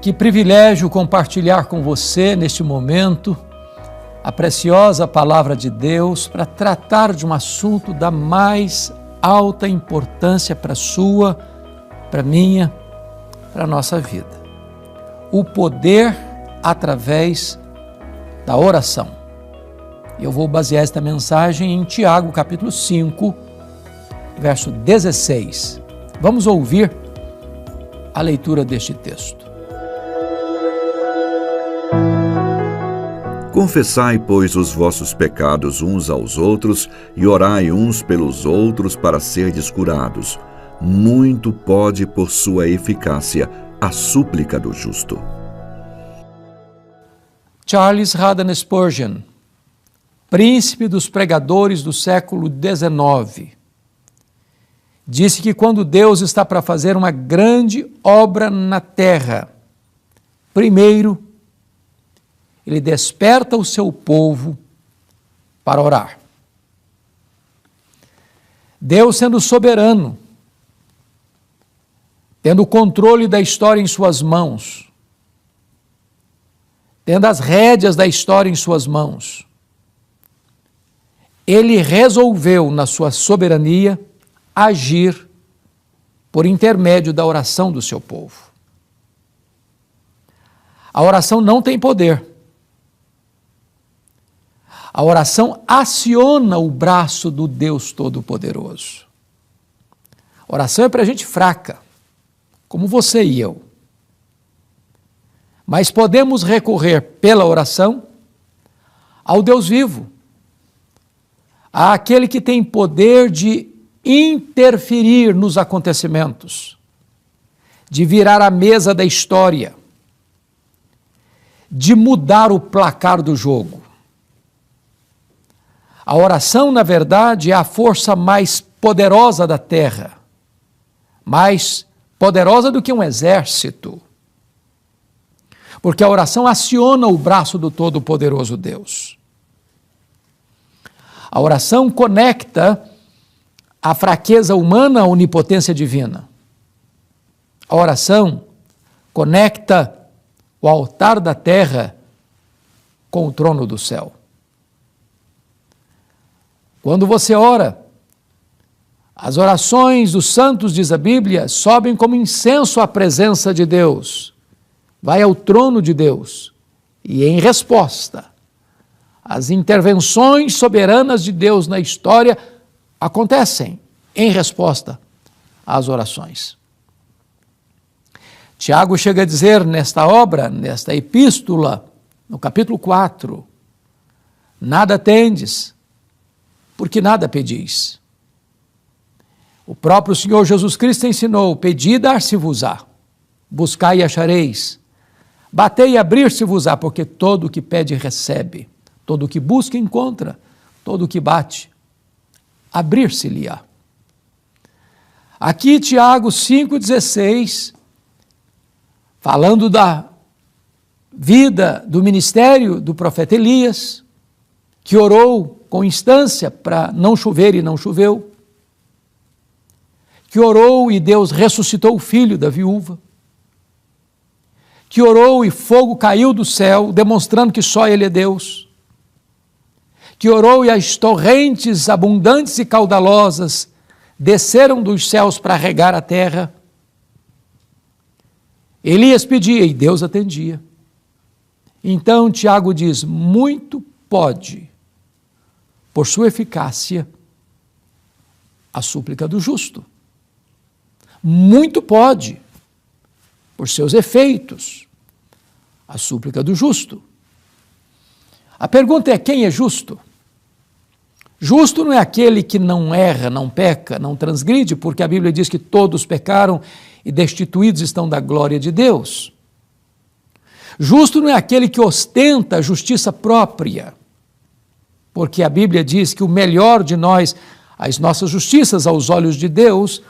Que privilégio compartilhar com você neste momento a preciosa palavra de Deus para tratar de um assunto da mais alta importância para a sua, para a minha, para a nossa vida. O poder através da oração. Eu vou basear esta mensagem em Tiago, capítulo 5, verso 16. Vamos ouvir a leitura deste texto. Confessai, pois, os vossos pecados uns aos outros e orai uns pelos outros para serdes curados. Muito pode, por sua eficácia, a súplica do justo. Charles Haddon Spurgeon, príncipe dos pregadores do século XIX, disse que quando Deus está para fazer uma grande obra na terra, primeiro, Ele desperta o seu povo para orar. Deus, sendo soberano, tendo o controle da história em suas mãos, tendo as rédeas da história em suas mãos, Ele resolveu, na sua soberania, agir por intermédio da oração do seu povo. A oração não tem poder. A oração aciona o braço do Deus Todo-Poderoso. A oração é para gente fraca, como você e eu. Mas podemos recorrer pela oração ao Deus vivo, àquele que tem poder de interferir nos acontecimentos, de virar a mesa da história, de mudar o placar do jogo. A oração, na verdade, é a força mais poderosa da terra, mais poderosa do que um exército, porque a oração aciona o braço do Todo-Poderoso Deus. A oração conecta a fraqueza humana à onipotência divina. A oração conecta o altar da terra com o trono do céu. Quando você ora, as orações dos santos, diz a Bíblia, sobem como incenso à presença de Deus, vai ao trono de Deus, e em resposta, as intervenções soberanas de Deus na história acontecem em resposta às orações. Tiago chega a dizer nesta obra, nesta epístola, no capítulo 4, nada tendes, porque nada pedis. O próprio Senhor Jesus Cristo ensinou, pedi e dar-se-vos-á, buscai e achareis, batei e abrir-se-vos-á, porque todo o que pede recebe, todo o que busca encontra, todo o que bate, abrir-se-lhe-á. Aqui Tiago 5,16, falando da vida, do ministério do profeta Elias, que orou com instância para não chover e não choveu, que orou e Deus ressuscitou o filho da viúva, que orou e fogo caiu do céu, demonstrando que só Ele é Deus, que orou e as torrentes abundantes e caudalosas desceram dos céus para regar a terra. Elias pedia e Deus atendia. Então Tiago diz, muito pode, por sua eficácia, a súplica do justo. Muito pode, por seus efeitos, a súplica do justo. A pergunta é, quem é justo? Justo não é aquele que não erra, não peca, não transgride, porque a Bíblia diz que todos pecaram e destituídos estão da glória de Deus. Justo não é aquele que ostenta a justiça própria, porque a Bíblia diz que o melhor de nós, as nossas justiças aos olhos de Deus,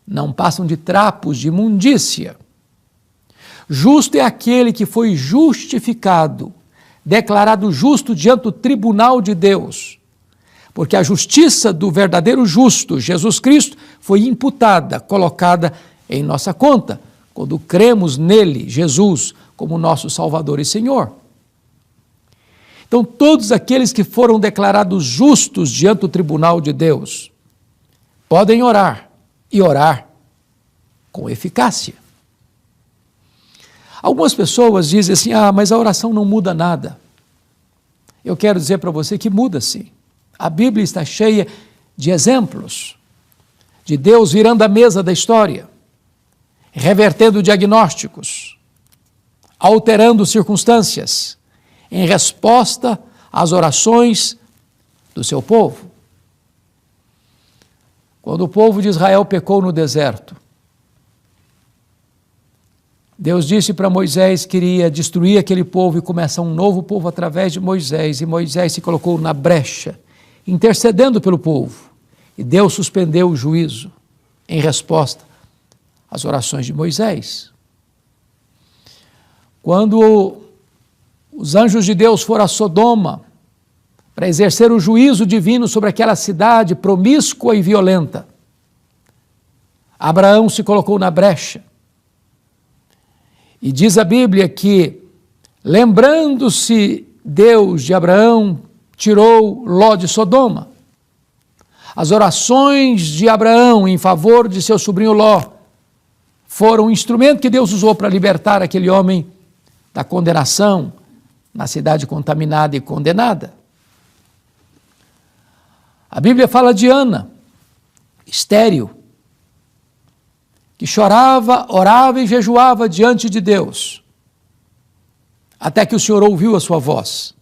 não passam de trapos de imundícia. Justo é aquele que foi justificado, declarado justo diante do tribunal de Deus, porque a justiça do verdadeiro justo, Jesus Cristo, foi imputada, colocada em nossa conta, quando cremos nele, Jesus, como nosso Salvador e Senhor. Então, todos aqueles que foram declarados justos diante do tribunal de Deus podem orar, e orar com eficácia. Algumas pessoas dizem assim, mas a oração não muda nada. Eu quero dizer para você que muda sim. A Bíblia está cheia de exemplos de Deus virando a mesa da história, revertendo diagnósticos, alterando circunstâncias, em resposta às orações do seu povo. Quando o povo de Israel pecou no deserto, Deus disse para Moisés que iria destruir aquele povo e começar um novo povo através de Moisés, e Moisés se colocou na brecha, intercedendo pelo povo, e Deus suspendeu o juízo em resposta às orações de Moisés. Quando os anjos de Deus foram a Sodoma para exercer o juízo divino sobre aquela cidade promíscua e violenta, Abraão se colocou na brecha. E diz a Bíblia que, lembrando-se Deus de Abraão, tirou Ló de Sodoma. As orações de Abraão em favor de seu sobrinho Ló foram um instrumento que Deus usou para libertar aquele homem da condenação na cidade contaminada e condenada. A Bíblia fala de Ana, estéril, que chorava, orava e jejuava diante de Deus, até que o Senhor ouviu a sua voz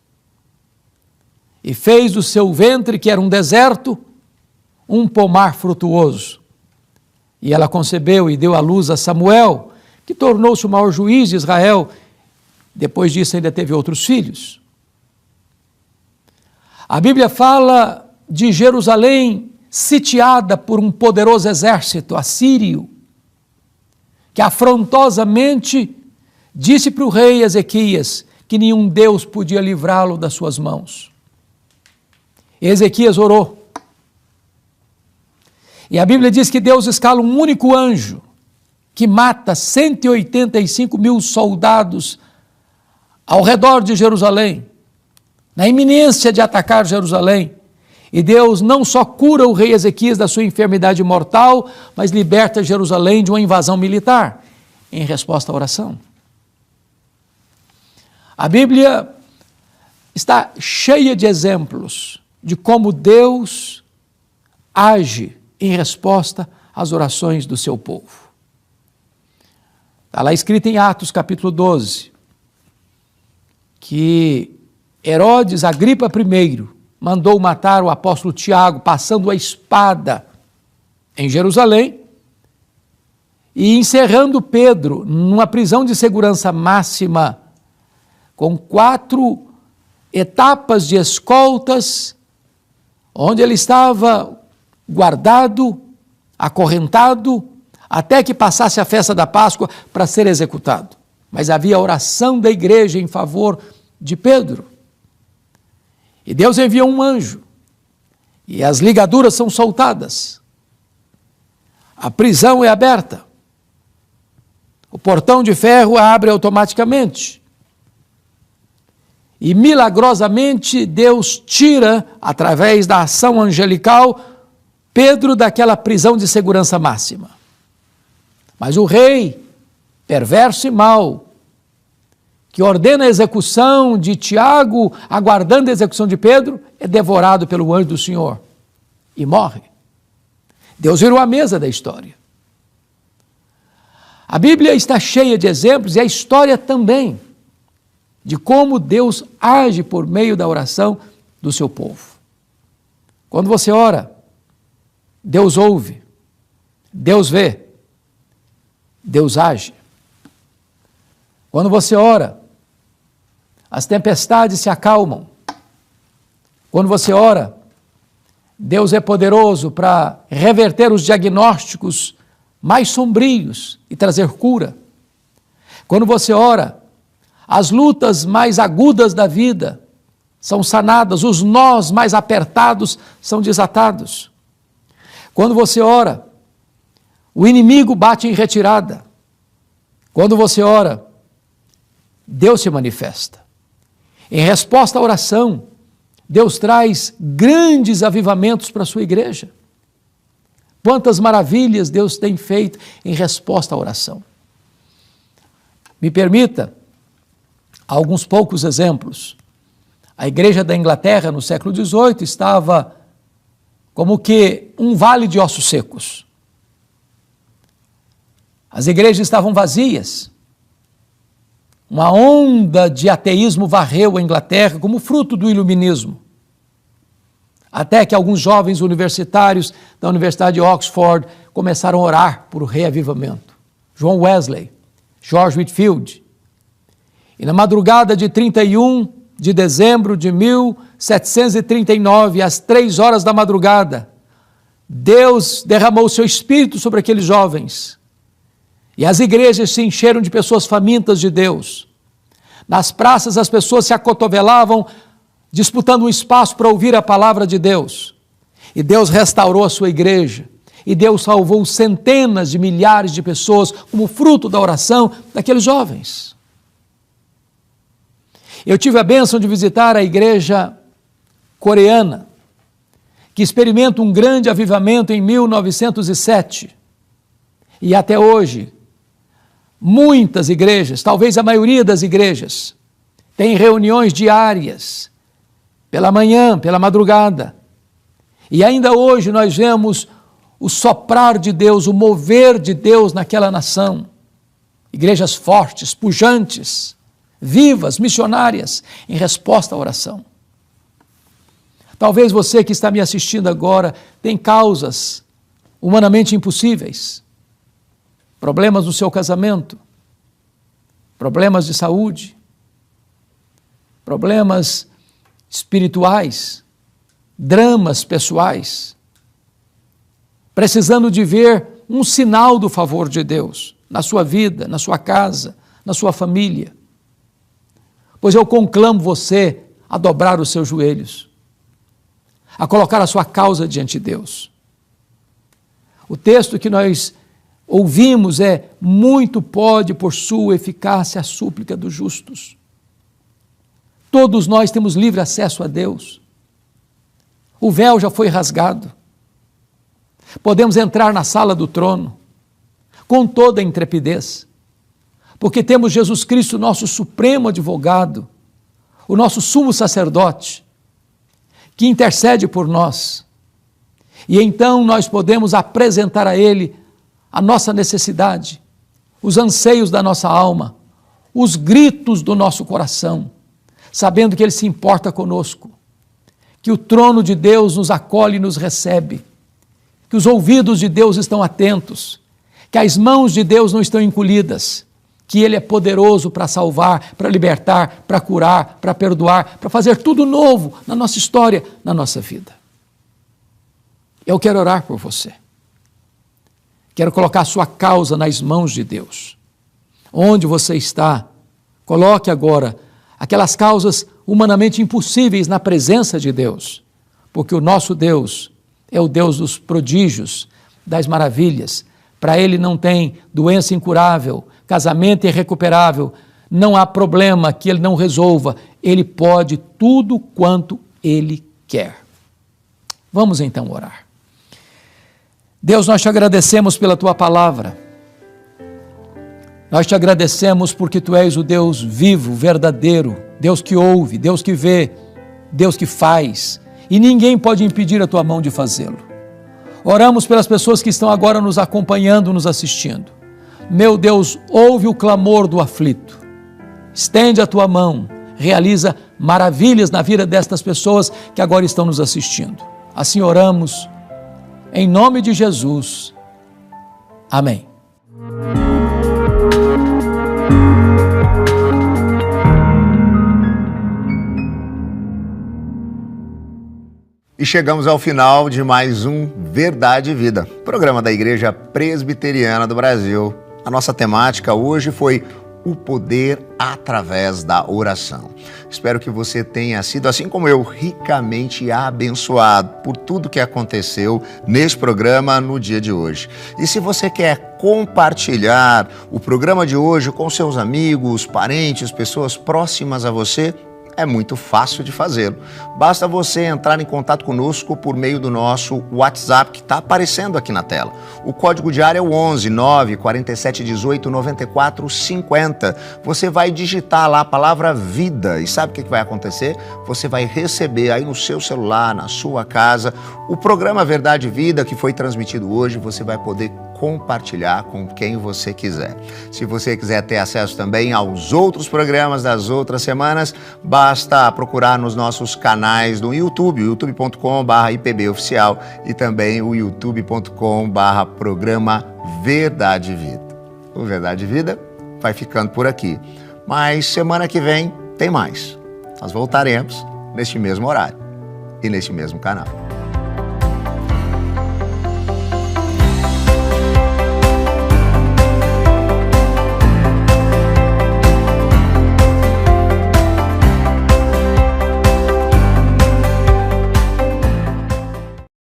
e fez do seu ventre, que era um deserto, um pomar frutuoso. E ela concebeu e deu à luz a Samuel, que tornou-se o maior juiz de Israel. Depois disso ainda teve outros filhos. A Bíblia fala de Jerusalém sitiada por um poderoso exército assírio, que afrontosamente disse para o rei Ezequias que nenhum Deus podia livrá-lo das suas mãos. Ezequias orou. E a Bíblia diz que Deus escala um único anjo que mata 185 mil soldados ao redor de Jerusalém, na iminência de atacar Jerusalém. E Deus não só cura o rei Ezequias da sua enfermidade mortal, mas liberta Jerusalém de uma invasão militar, em resposta à oração. A Bíblia está cheia de exemplos de como Deus age em resposta às orações do seu povo. Está lá escrito em Atos capítulo 12, que Herodes Agripa I mandou matar o apóstolo Tiago, passando a espada em Jerusalém e encerrando Pedro numa prisão de segurança máxima, com 4 etapas de escoltas, onde ele estava guardado, acorrentado, até que passasse a festa da Páscoa para ser executado. Mas havia oração da igreja em favor de Pedro. E Deus enviou um anjo, e as ligaduras são soltadas. A prisão é aberta. O portão de ferro abre automaticamente. E milagrosamente Deus tira, através da ação angelical, Pedro daquela prisão de segurança máxima. Mas o rei, perverso e mau, que ordena a execução de Tiago, aguardando a execução de Pedro, é devorado pelo anjo do Senhor e morre. Deus virou a mesa da história. A Bíblia está cheia de exemplos, e a história também, de como Deus age por meio da oração do seu povo. Quando você ora, Deus ouve, Deus vê, Deus age. Quando você ora, as tempestades se acalmam. Quando você ora, Deus é poderoso para reverter os diagnósticos mais sombrios e trazer cura. Quando você ora, as lutas mais agudas da vida são sanadas, os nós mais apertados são desatados. Quando você ora, o inimigo bate em retirada. Quando você ora, Deus se manifesta. Em resposta à oração, Deus traz grandes avivamentos para a sua igreja. Quantas maravilhas Deus tem feito em resposta à oração. Me permita alguns poucos exemplos. A igreja da Inglaterra, no século XVIII, estava como que um vale de ossos secos. As igrejas estavam vazias. Uma onda de ateísmo varreu a Inglaterra como fruto do iluminismo. Até que alguns jovens universitários da Universidade de Oxford começaram a orar por reavivamento. John Wesley, George Whitefield. E na madrugada de 31 de dezembro de 1739, às 3 horas da madrugada, Deus derramou o seu espírito sobre aqueles jovens. E as igrejas se encheram de pessoas famintas de Deus. Nas praças as pessoas se acotovelavam, disputando um espaço para ouvir a palavra de Deus. E Deus restaurou a sua igreja. E Deus salvou centenas de milhares de pessoas como fruto da oração daqueles jovens. Eu tive a bênção de visitar a igreja coreana, que experimenta um grande avivamento em 1907. E até hoje, muitas igrejas, talvez a maioria das igrejas, têm reuniões diárias, pela manhã, pela madrugada. E ainda hoje nós vemos o soprar de Deus, o mover de Deus naquela nação. Igrejas fortes, pujantes, vivas, missionárias, em resposta à oração. Talvez você que está me assistindo agora tem causas humanamente impossíveis. Problemas no seu casamento, problemas de saúde, problemas espirituais, dramas pessoais, precisando de ver um sinal do favor de Deus na sua vida, na sua casa, na sua família. Pois eu conclamo você a dobrar os seus joelhos, a colocar a sua causa diante de Deus. O texto que nós ouvimos é: muito pode por sua eficácia a súplica dos justos. Todos nós temos livre acesso a Deus. O véu já foi rasgado. Podemos entrar na sala do trono com toda a intrepidez, porque temos Jesus Cristo, nosso supremo advogado, o nosso sumo sacerdote, que intercede por nós. E então nós podemos apresentar a Ele a nossa necessidade, os anseios da nossa alma, os gritos do nosso coração, sabendo que Ele se importa conosco, que o trono de Deus nos acolhe e nos recebe, que os ouvidos de Deus estão atentos, que as mãos de Deus não estão encolhidas, que Ele é poderoso para salvar, para libertar, para curar, para perdoar, para fazer tudo novo na nossa história, na nossa vida. Eu quero orar por você. Quero colocar a sua causa nas mãos de Deus. Onde você está, coloque agora aquelas causas humanamente impossíveis na presença de Deus, porque o nosso Deus é o Deus dos prodígios, das maravilhas. Para Ele não tem doença incurável, casamento irrecuperável, não há problema que Ele não resolva. Ele pode tudo quanto Ele quer. Vamos então orar. Deus, nós te agradecemos pela Tua palavra. Nós te agradecemos porque Tu és o Deus vivo, verdadeiro, Deus que ouve, Deus que vê, Deus que faz, e ninguém pode impedir a Tua mão de fazê-lo. Oramos pelas pessoas que estão agora nos acompanhando, nos assistindo. Meu Deus, ouve o clamor do aflito. Estende a Tua mão, realiza maravilhas na vida destas pessoas que agora estão nos assistindo. Assim oramos, em nome de Jesus. Amém. E chegamos ao final de mais um Verdade e Vida, programa da Igreja Presbiteriana do Brasil. A nossa temática hoje foi o poder através da oração. Espero que você tenha sido, assim como eu, ricamente abençoado por tudo que aconteceu neste programa no dia de hoje. E se você quer compartilhar o programa de hoje com seus amigos, parentes, pessoas próximas a você, é muito fácil de fazê-lo. Basta você entrar em contato conosco por meio do nosso WhatsApp que está aparecendo aqui na tela. O código de área é o 11 9 47 18 94 50. Você vai digitar lá a palavra vida e sabe o que vai acontecer? Você vai receber aí no seu celular, na sua casa, o programa Verdade e Vida que foi transmitido hoje. Você vai poder compartilhar com quem você quiser. Se você quiser ter acesso também aos outros programas das outras semanas, basta procurar nos nossos canais do YouTube, youtube.com/IPBOficial e também o youtube.com/programa Verdade e Vida. O Verdade e Vida vai ficando por aqui, mas semana que vem tem mais. Nós voltaremos neste mesmo horário e neste mesmo canal.